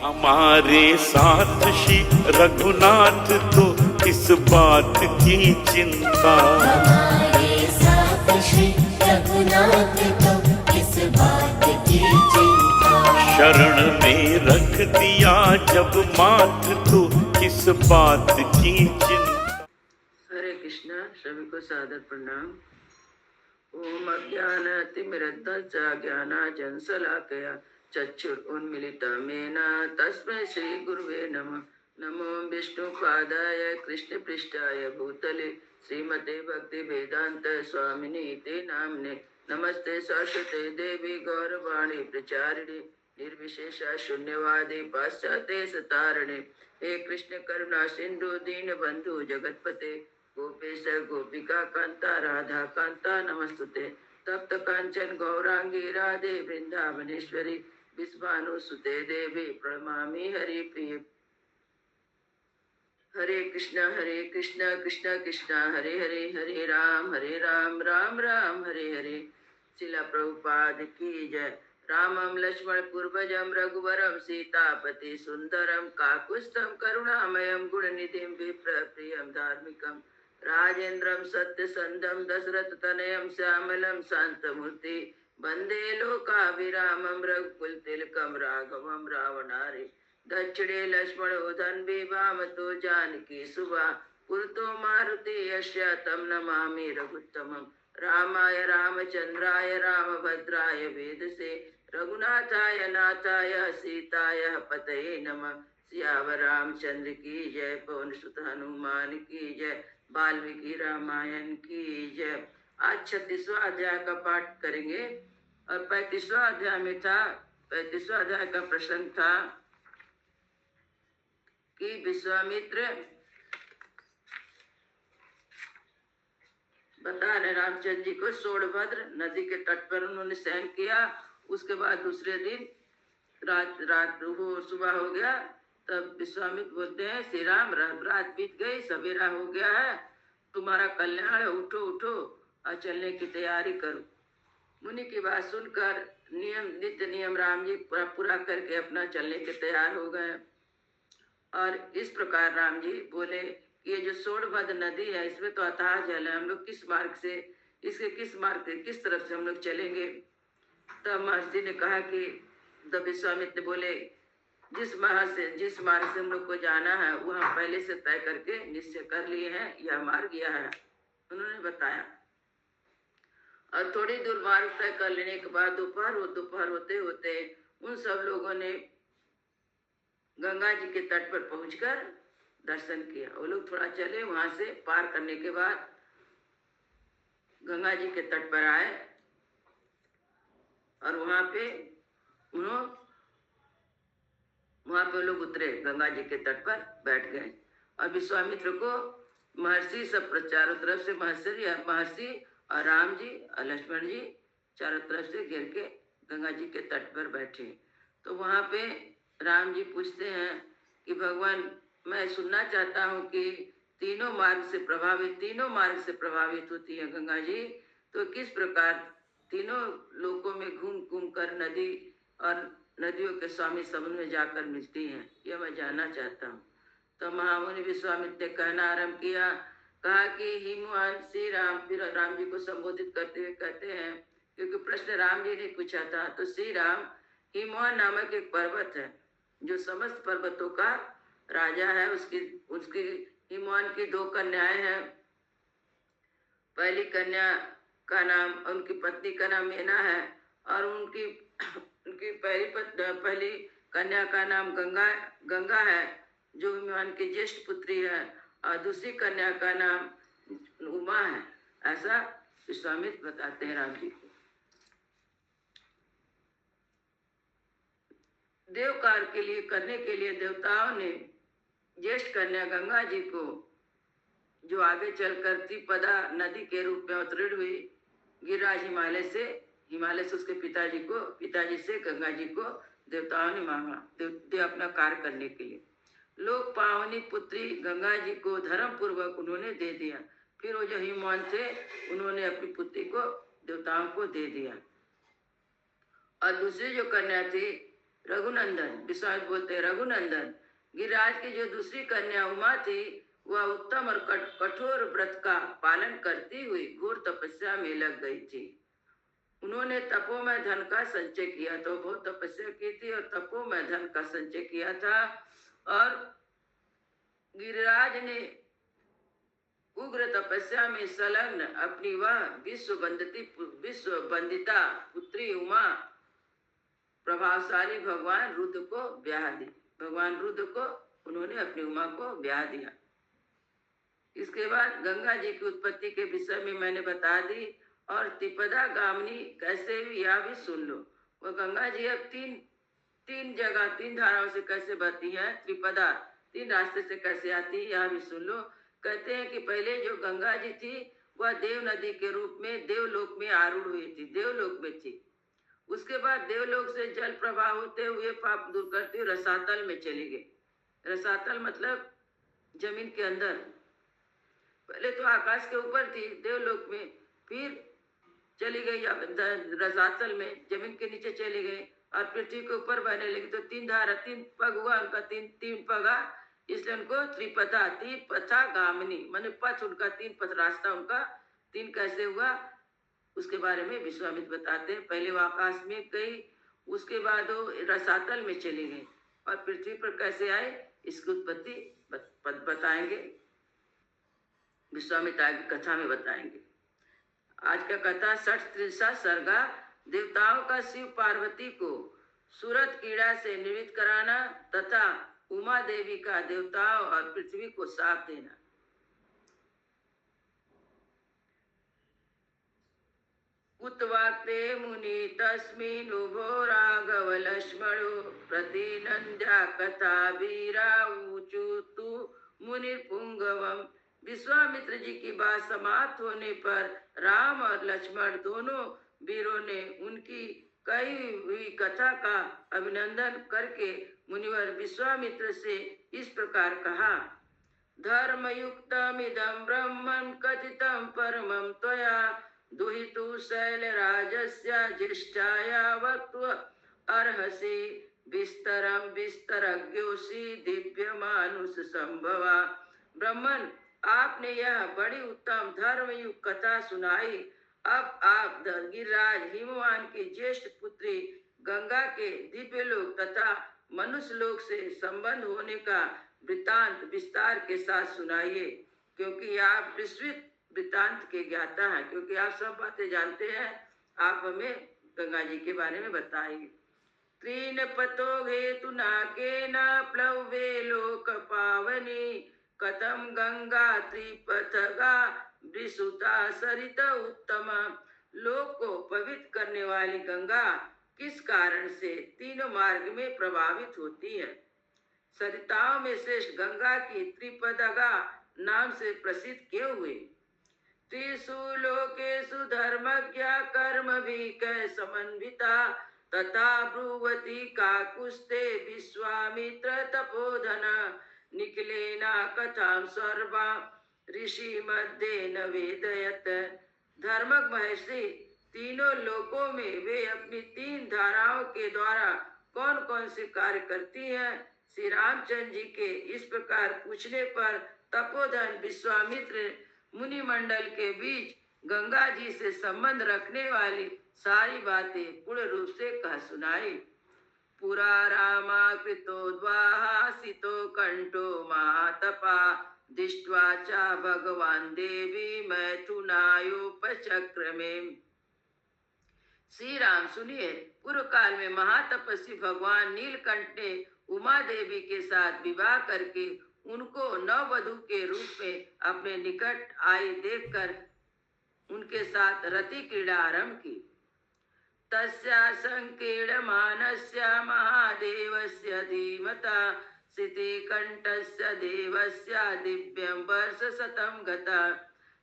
हमारे साथ श्री रघुनाथ तो किस बात की चिंता। हमारे साथ श्री रघुनाथ तो किस बात की चिंता। शरण में रख दिया जब माथ तो किस बात की चिंता। हरे कृष्णा। सभी को सादर प्रणाम। ओम अज्ञानतिमिरन्धस्य ज्ञानाञ्जनशलाकया चक्षुरुन्मीलितं तस्मै श्री गुरुवे नमः। नमो विष्णुपादाय कृष्णपृष्ठाय भूतले श्रीमते भक्ति वेदांत स्वामिने ते नामने। नमस्ते सरस्वते देवी गौरवाणी प्रचारिणे निर्विशेष शून्यवादी पाश्चात्य सतारणे। हे कृष्ण करुणा सिंधु दीन बंधु जगतपते गोपेश गोपिका कांता राधा कांता नमस्तुते। तप्त कांचन गौरांगी राधे वृंदावनेश्वरी विश्वानुसुते देवी प्रणमामि हरि प्रिय। हरे कृष्ण कृष्ण कृष्ण हरे हरे, हरे राम राम राम हरे हरे। शिला प्रभुपाद की जय। रामं लक्ष्मण पूर्वजं रघुवरं सीतापति सुंदरम काकुत्स्थं करुणामयं गुणनिधिं विप्रप्रियं धार्मिकं राजेन्द्रं सत्यसंधं दशरथतनयं श्यामलं शान्तमूर्ति वन्दे लोकाभिरामं रघुकुलतिलकं राघवं रावणारे। दक्षिणे लक्ष्मण उदन्वी वामतो जानकी सुभा पुरतो मारुति यस्य तं नमामि रघुत्तमं। रामाय रामचंद्राय रामभद्राय वेदसे रघुनाथाय नाथाय सीताय पतये नमः। सियावर रामचंद्र की जय, पवन सुत हनुमान की जय, वाल्मीकि रामायण की जय। आज 36वां अध्याय का पाठ करेंगे और 35वां अध्याय में था, 35वां अध्याय का प्रसंग था कि विश्वामित्र बता रहे रामचंद्र जी को सोनभद्र नदी के तट पर उन्होंने शयन किया। उसके बाद दूसरे दिन रात हो सुबह हो गया, तब विश्वामित्र बोलते हैं श्री राम रात बीत गई, सवेरा हो गया है, तुम्हारा कल्याण है, उठो उठो और चलने की तैयारी करो। मुनि की बात सुनकर नित्य नियम राम जी पूरा करके अपना चलने के तैयार हो गए। और इस प्रकार राम जी बोले कि ये जो सोनभद्र नदी है इसमें तो अथाह जल है, हम लोग किस मार्ग से, इसके किस मार्ग से, किस तरफ से हम लोग चलेंगे। तब महर्षि ने कहा कि तब विश्वामित्र बोले जिस मार्ग से हम लोग को जाना है वो हम पहले से तय करके निश्चय कर लिए हैं, यह मार्ग यह है, उन्होंने बताया। और थोड़ी दूर मार्ग तय कर लेने के बाद दोपहर होते होते उन सब लोगों ने गंगा जी के तट पर पहुंचकर दर्शन किया। वो लोग थोड़ा चले, वहां से पार करने के बाद गंगा जी के तट पर आए और वहां पे लोग उतरे, गंगा जी के तट पर बैठ गए। और विश्वामित्र को महर्षि सब चारों तरफ से महर्षि और राम जी और लक्ष्मण जी चारों तरफ से घेर के गंगा जी के तट पर बैठे। तो वहां पे राम जी पूछते हैं कि भगवान मैं सुनना चाहता हूँ कि तीनों मार्ग से प्रभावित होती है गंगा जी, तो किस प्रकार तीनों लोकों में घूम घूम कर नदी और नदियों के स्वामी समुद्र में जाकर मिलती हैं, यह मैं जानना चाहता हूँ। तो महामुनि विश्वामित्र ने कहना आरम्भ किया, कहा कि हिमवान श्री राम, फिर राम जी को संबोधित करते हुए कहते हैं, क्योंकि प्रश्न राम जी ने पूछा था, तो श्री राम हिमवान नामक एक पर्वत है जो समस्त पर्वतों का राजा है। उसकी हिमवान की 2 कन्याएं हैं। पहली कन्या का नाम, उनकी पत्नी का नाम मेना है और उनकी पहली कन्या का नाम गंगा है जो हिमवान की ज्येष्ठ पुत्री है, और दूसरी कन्या का नाम उमा है। ऐसा विश्वामित्र बताते हैं राम जी को। देव कार्य के लिए करने के लिए देवताओं ने ज्येष्ठ कन्या गंगा जी को, जो आगे चलकर त्रिपदा नदी के रूप में अवतरण हुई, गिरिराज हिमालय से उसके पिताजी से गंगा जी को देवताओं ने मांगा देव अपना कार्य करने के लिए। लोक पावनी पुत्री गंगा जी को धर्म पूर्वक उन्होंने दे दिया। फिर वो जो हिमवान थे उन्होंने अपनी पुत्री को देवताओं को दे दिया। और दूसरी जो कन्या थी रघुनंदन, विश्वामित्र बोलते हैं रघुनंदन, गिरिराज की जो दूसरी कन्या उमा थी वह उत्तम और कठोर व्रत का पालन करती हुई घोर तपस्या में लग गई थी। उन्होंने तपोमय धन का संचय किया, तो बहुत तपस्या की थी और तपोमय धन का संचय किया था। और गिरिराज ने उग्र तपस्या में संलग्न अपनी वह विश्व वंदिता पुत्री उमा प्रभावशाली भगवान रुद्र को ब्याह दी। भगवान रुद्र को उन्होंने अपनी उमा को ब्याह दिया। इसके बाद गंगा जी की उत्पत्ति के विषय में मैंने बता दी। और त्रिपदा गामिनी कैसे हुई यह भी सुन लो। वो गंगा जी अब तीन जगह 3 धाराओं से कैसे बहती है, त्रिपदा 3 रास्ते से कैसे आती है यह भी सुन लो। कहते हैं कि पहले जो गंगा जी थी वह देव नदी के रूप में देवलोक में आरूढ़ हुई थी, देवलोक में थी। उसके बाद देवलोक से जल प्रवाह होते हुए पाप दूर करते हुए रसातल में चली गई। रसातल मतलब जमीन के अंदर। पहले तो आकाश के ऊपर थी देवलोक में, फिर चली गई रसातल में, जमीन के नीचे चली गई और पृथ्वी के ऊपर बहने लगी। तो 3 धारा 3 पग हुआ उनका, तीन पगा, इसलिए उनको त्रिपथा गामिनी माने पथ उनका 3 पथ रास्ता उनका 3 कैसे हुआ उसके बारे में विश्वामित्र बताते हैं। पहले वो आकाश में गई, उसके बाद वो रसातल में चली गई और पृथ्वी पर कैसे आए इसकी उत्पत्ति बताएंगे, विश्वामित्र आगे कथा में बताएंगे। आज का कथा 63 सर्गा देवताओं का शिव पार्वती को सूरत कीड़ा से निवृत्त कराना तथा उमा देवी का देवताओं और पृथ्वी को साथ देना। उत्वाक्ते मुनि तस्मिन् उभो राघव लक्ष्मणो प्रतिनंद्या कथा वीरा ऊचु तु मुनिर्पुंगवम। विश्वामित्र जी की बात समाप्त होने पर राम और लक्ष्मण दोनों वीरों ने उनकी कही हुई कथा का अभिनंदन करके मुनिवर विश्वामित्र से इस प्रकार कहा। धर्मयुक्तमिदं ब्रह्मं कथितं परमं त्वया दुहितु शैलराजस्य ज्येष्ठाया वक्तुम् अर्हसि विस्तरं विस्तरज्ञोषि दिव्य मानुष संभवा। ब्रह्मन, आपने यह बड़ी उत्तम धर्मयुक्त कथा सुनाई। अब आप गिरिराज हिमवान की ज्येष्ठ पुत्री गंगा के दिव्य लोक तथा मनुष्य लोक से संबंध होने का वृत्तांत विस्तार के साथ सुनाइए, क्योंकि आप विस्तृत वृत्तांत के ज्ञाता हैं, क्योंकि आप सब बातें जानते हैं। आप हमें गंगा जी के बारे में बताइए। त्रीन पतो हेतु नाकेन प्लवे लोक पावनी कथम गंगा त्रिपथगा विसुता सरित उत्तम। लोक को पवित्र करने वाली गंगा किस कारण से तीनों मार्ग में प्रभावित होती है। सरिताओं में श्रेष्ठ गंगा की त्रिपदगा नाम से प्रसिद्ध क्यों हुई। त्रिषु लोकेषु धर्मज्ञा कर्म भी कै समन्विता तथा ब्रुवती काकुस्ते विश्वामित्र तपोधन निखिलेना कथां सर्वा ऋषि मध्ये न वेदयत। धर्मज्ञ महर्षि तीनों लोकों में वे अपनी 3 धाराओं के द्वारा कौन कौन से कार्य करती हैं। श्री रामचंद्र जी के इस प्रकार पूछने पर तपोधन विश्वामित्र मुनि मंडल के बीच गंगा जी से संबंध रखने वाली सारी बातें पूर्ण रूप से कह सुनाई। पुरा रामा कृतोद्वाहासितो कंठो महातपा दृष्ट्वा च भगवान देवी मैथुनायोपचक्रमे। श्री राम सुनिए, पूर्व काल में महातपस्वी भगवान नीलकंठ ने उमा देवी के साथ विवाह करके उनको नववधू के रूप में अपने निकट आई देखकर उनके साथ रति क्रीड़ा आरंभ की। तस्या संकीर्णमानस्य महादेवस्य धीमता सितिकंठस्य देवस्य दिव्यं वर्षशतं गता।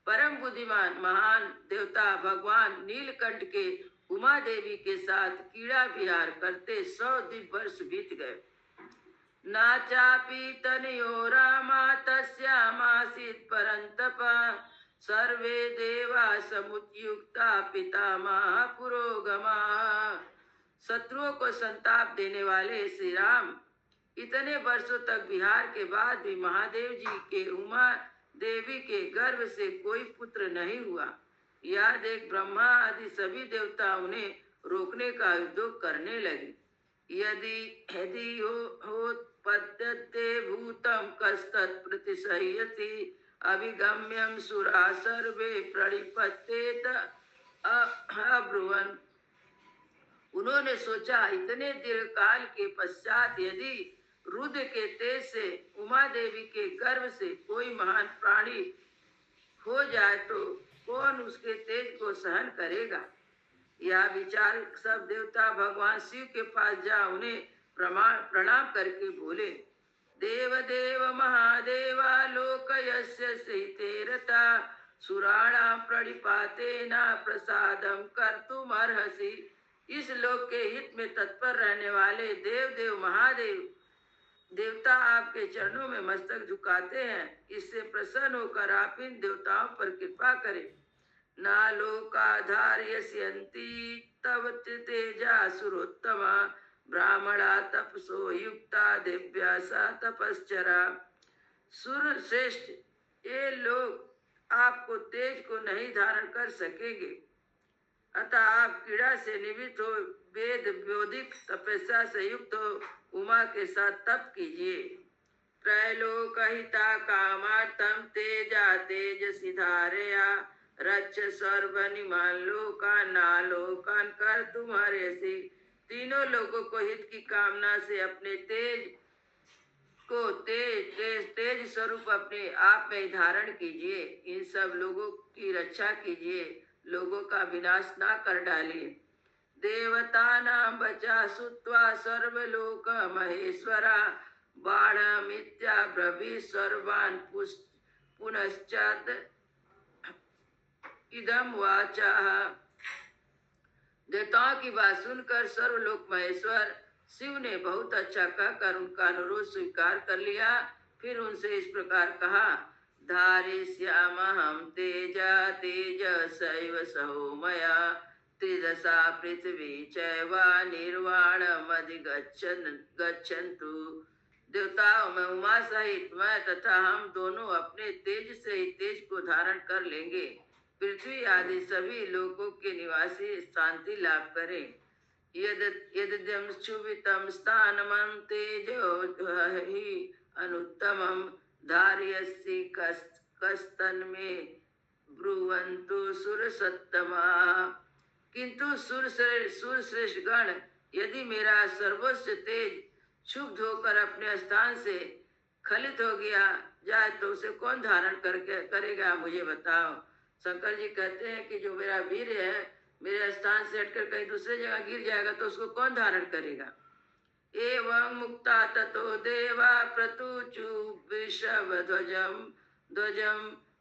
परम बुद्धिमान महान देवता भगवान नीलकंठ के उमा देवी के साथ क्रीड़ा विहार करते 100 दिव्य वर्ष बीत गए। नाचापि तनयो रामा तस्यामासीत् परन्तप सर्वे देवा समुद्युक्ता पितामह पुरोगमा। शत्रुओं को संताप देने वाले श्री राम इतने वर्षों तक विहार के बाद भी महादेव जी के उमा देवी के गर्भ से कोई पुत्र नहीं हुआ। यह देख ब्रह्मा आदि सभी देवता उन्हें रोकने का उद्योग करने लगे। यदि यदि हो पद्यते भूतम कस्तत् प्रतिशयति अभिगम्यम सुरा सर्वे प्रणिपत्येत अब्रुवन। उन्होंने सोचा इतने दीर्घ काल के पश्चात यदि रुद्र के तेज से उमा देवी के गर्भ से कोई महान प्राणी हो जाए तो कौन उसके तेज को सहन करेगा। यह विचार सब देवता भगवान शिव के पास जा उन्हें प्रणाम करके बोले, देव देव महादेवा लोकयस्य सहितेरता सुराणां प्रणिपातेन प्रसादं कर्तुमर्हसि। इस लोक के हित में तत्पर रहने वाले देव देव महादेव देवता आपके चरणों में मस्तक झुकाते हैं। इससे प्रसन्न होकर आप इन देवताओं पर कृपा करें। ना लोकाधार्यस्यन्ति तव तेजा सुरोत्तमा ब्राह्मणा तपसो युक्ता दिव्या सा तपश्चरा। सुर श्रेष्ठ, ये लोग आपको तेज को नहीं धारण कर सकेंगे, अतः आप क्रीड़ा से निवृत्त हो वेद व्योदिक तपस्या से युक्त हो उमा के साथ तप कीजिए। त्रैलोकहिता कामार्थं तेजा तेजसि धारया रक्ष सर्वनिमान लोकान् नालोकान् कर्तुमर्हसि। तीनों लोगों को हित की कामना से अपने तेज को तेज स्वरूप अपने आप में धारण कीजिए। इन सब लोगों की रक्षा कीजिए, लोगों का विनाश ना कर डालिए। देवतानां वचा श्रुत्वा सर्वलोक महेश्वरा बाणमित्या ब्रवीत् सर्वान् पुनश्चात् इदम वाचाः। देवताओं की बात सुनकर सर्वलोक महेश्वर शिव ने बहुत अच्छा कहकर उनका अनुरोध स्वीकार कर लिया। फिर उनसे इस प्रकार कहा, धारिष्यामहं तेजा तेजसैव सहोमया त्रिदशा पृथ्वी चैवा निर्वाणमधिगच्छन्तु। देवताओं में उमा सहित मैं तथा हम दोनों अपने तेज से ही तेज को धारण कर लेंगे। पृथ्वी आदि सभी लोकों के निवासी शांति लाभ करें। यद्यं क्षुभितं स्थानमं तेजो हि अनुत्तमं धारयसि कस्तन्मे ब्रुवन्तु सुरसत्तमाः। किंतु सुरश्रेष्ठ गण, यदि मेरा सर्वोच्च तेज क्षुब्ध होकर अपने स्थान से खलित हो गया जाए तो उसे कौन धारण करेगा, मुझे बताओ। शंकर जी कहते हैं कि जो मेरा वीर है मेरे स्थान से हटकर कहीं दूसरे जगह गिर जाएगा तो उसको कौन धारण करेगा। एवं मुक्ता ततो देवा प्रतुचु वृषभध्वजं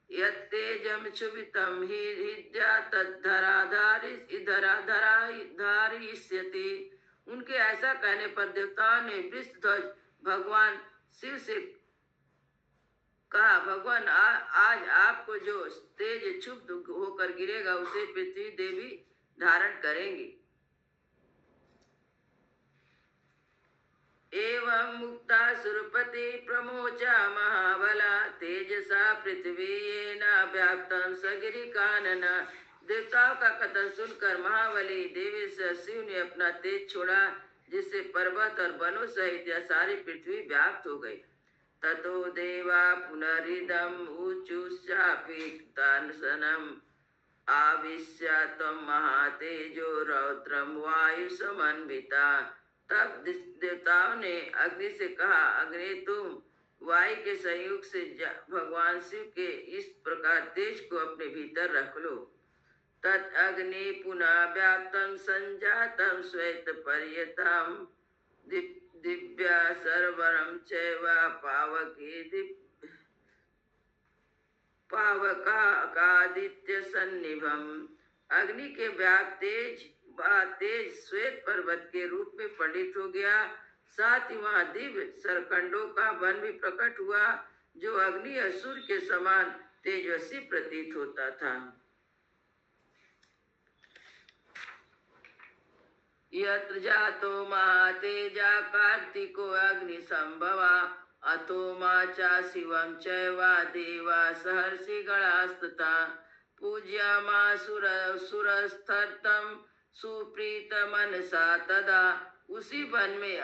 यत्तेजं क्षुभितं हि हृद्या तद्धराधारिष्यति। उनके ऐसा कहने पर देवताओं ने वृषध्वज भगवान शिव से कहा, भगवान आज आपको जो तेज क्षुब्ध होकर गिरेगा उसे पृथ्वी देवी धारण करेंगी। एवं मुक्ता सुरपति प्रमोचा महाबला तेजसा पृथ्वी येन व्याप्तं सगिरिकानन। देवताओं का कथन सुनकर महाबली देवी शिव ने अपना तेज छोड़ा, जिससे पर्वत और वनों सहित यह सारी पृथ्वी व्याप्त हो गई। ततो देवा पुनरिदम् ऊचुश्चापितानसनम् आविश्य त्वं महातेजो रौद्रं वायु समन्विता। तब देवताओं ने अग्नि से कहा, अग्नि तुम वायु के संयोग से भगवान शिव के इस प्रकार तेज को अपने भीतर रख लो। तत् अग्नि पुनः व्याप्तं संजातं श्वेत पर्यतं दिव्या सर्वरं चैव पावकादित्य सन्निभम्। अग्नि के व्याप्त तेज श्वेत पर्वत के रूप में पंडित हो गया। साथ ही वहाँ दिव्य सरखंडों का वन भी प्रकट हुआ, जो अग्नि असुर के समान तेजस्वी प्रतीत होता था। यत्र जातो महातेजा कार्तिको अग्नि संभवा अतो चा शिवं चैवा देवा सहर्षि गणास्तथा पूज्यामा सुरस्थर्तम सुप्रीत मनसा तदा। उसी वन में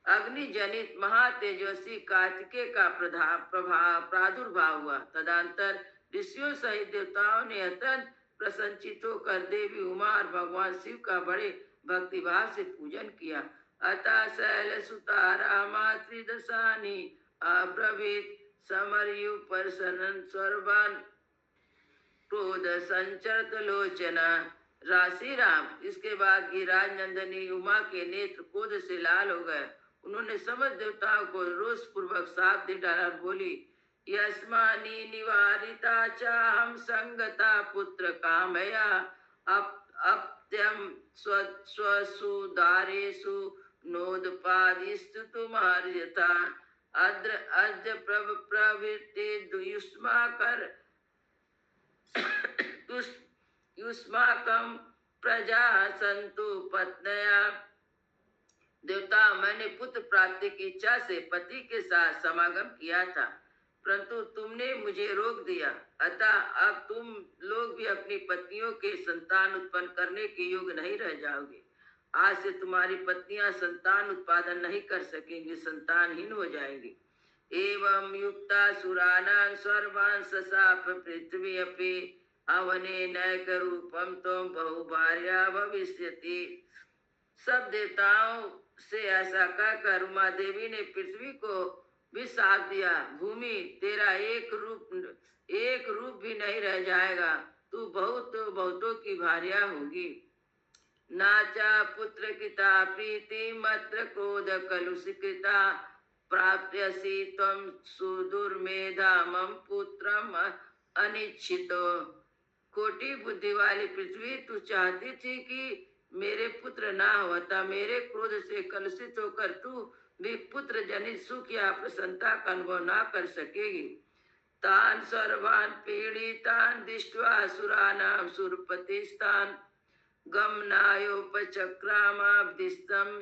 अग्नि जनित महातेजस्वी कार्तिकेय का प्रादुर्भाव हुआ। तदंतर ऋषियों सहित देवताओं ने अत्यंत प्रसन्नचित होकर देवी उमा और भगवान शिव का बड़े भक्तिभाव से पूजन किया। अतः शैल सुता रामा त्रिदशानी अब्रवीत समरयु परसनन सर्वान क्रोध संचरत लोचना। राशि राम, इसके बाद गिरिराज नंदनी उमा के नेत्र क्रोध से लाल हो गए। उन्होंने समस्त देवताओं को रोष पूर्वक साप दे डाला और बोली, यस्मानि निवारिता चाहम संगता पुत्र कामया अप्त्यम स्वसुदारेषु नोदपादिस्तु तुम्हार्यथा अद्र प्रवृत्ति दुयुष्माकर युष्माकम प्रजा संतु पत्नया। देवता, मैंने पुत्र प्राप्ति की इच्छा से पति के साथ समागम किया था, परंतु तुमने मुझे रोक दिया। अतः अब तुम लोग भी अपनी पत्नियों के संतान उत्पन्न करने के योग्य नहीं रह जाओगे। आज से तुम्हारी पत्नियां संतान उत्पादन नहीं कर सकेंगी, संतानहीन हो जाएंगी। एवं युक्ता सुराणां सर्वान् सशाप पृथ्वी अपि अवने नैक रूपम तुम बहुभार्या भविष्यति। सब देवताओं से ऐसा कहकर उमा देवी ने पृथ्वी को भी साथ दिया। भूमि, तेरा एक रूप भी नहीं रह जाएगा, तू बहुतों की भार्या होगी। नाचा पुत्र किता प्रीति मत्र क्रोध कलुषिकृता प्राप्यसि त्वं सुदुर्मेधामं पुत्रम अनिच्छितो। कोटि बुद्धि वाली पृथ्वी, तू चाहती थी कि मेरे पुत्र ना होता, मेरे क्रोध से कलुषित होकर तू भी पुत्र जनित सुख या प्रसन्नता का अनुभव ना कर सकेगी। तान सर्वान पीड़ितान दृष्ट्वा असुरानां सुरपतिस्तान गमनायोपचक्रामाब्दिस्तं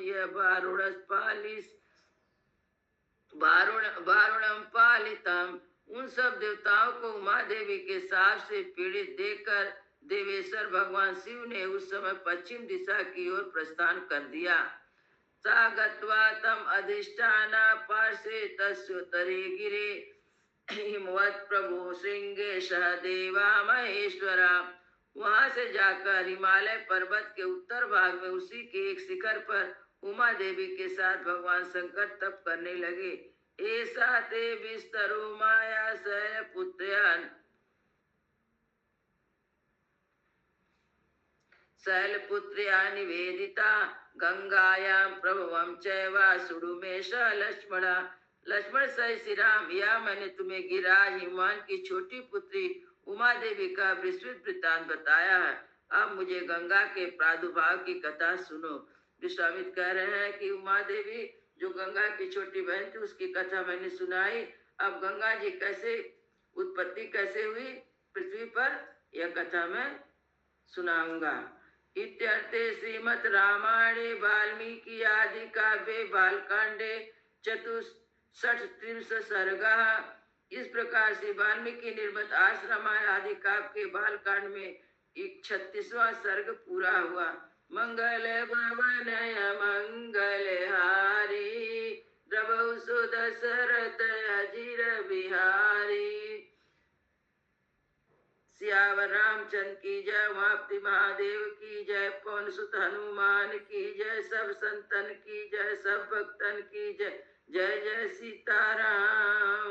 वारुणम पालितम। उन सब देवताओं को उमा देवी के साप से पीड़ित देखकर देवेश्वर भगवान शिव ने उस समय पश्चिम दिशा की ओर प्रस्थान कर दिया। सा गत्वा तम अधिष्ठाना पार्श्वे तस्योत्तरे गिरे हिमवत प्रभु श्रृंगे सह देवा महेश्वरा। वहां से जाकर हिमालय पर्वत के उत्तर भाग में उसी के एक शिखर पर उमा देवी के साथ भगवान शंकर तप करने लगे। ऐसा ते विस्तरो माया शैलपुत्र्या निवेदिता गंगायां प्रभवं चैवा सुडुमेश लक्ष्मणा। लक्ष्मण सहित श्री राम, या मैंने तुम्हें गिरिराज हिमवान की छोटी पुत्री उमा देवी का विस्तृत वृत्तांत बताया है। अब मुझे गंगा के प्रादुर्भाव की कथा सुनो। विश्वामित्र कह रहे हैं कि उमा देवी जो गंगा की छोटी बहन थी, उसकी कथा मैंने सुनाई। अब गंगा जी कैसे उत्पत्ति कैसे हुई पृथ्वी पर, यह कथा मैं सुनाऊंगा। इत्यर्थे श्रीमद् रामायणे वाल्मीकि आदि काव्ये बालकांडे 64 सर्गः। इस प्रकार से वाल्मीकि निर्मित आश्रमायण आदि काव्य के बालकांड में 36वां सर्ग पूरा हुआ। मंगल भवनय मंगलहारी रवौ सुदशरथ अजिर बिहारी। सियावर रामचंद्र की जय, वापति महादेव की जय, पवन सुत हनुमान की जय, सब संतन की जय, सब भक्तन की जय। जय जय सीताराम।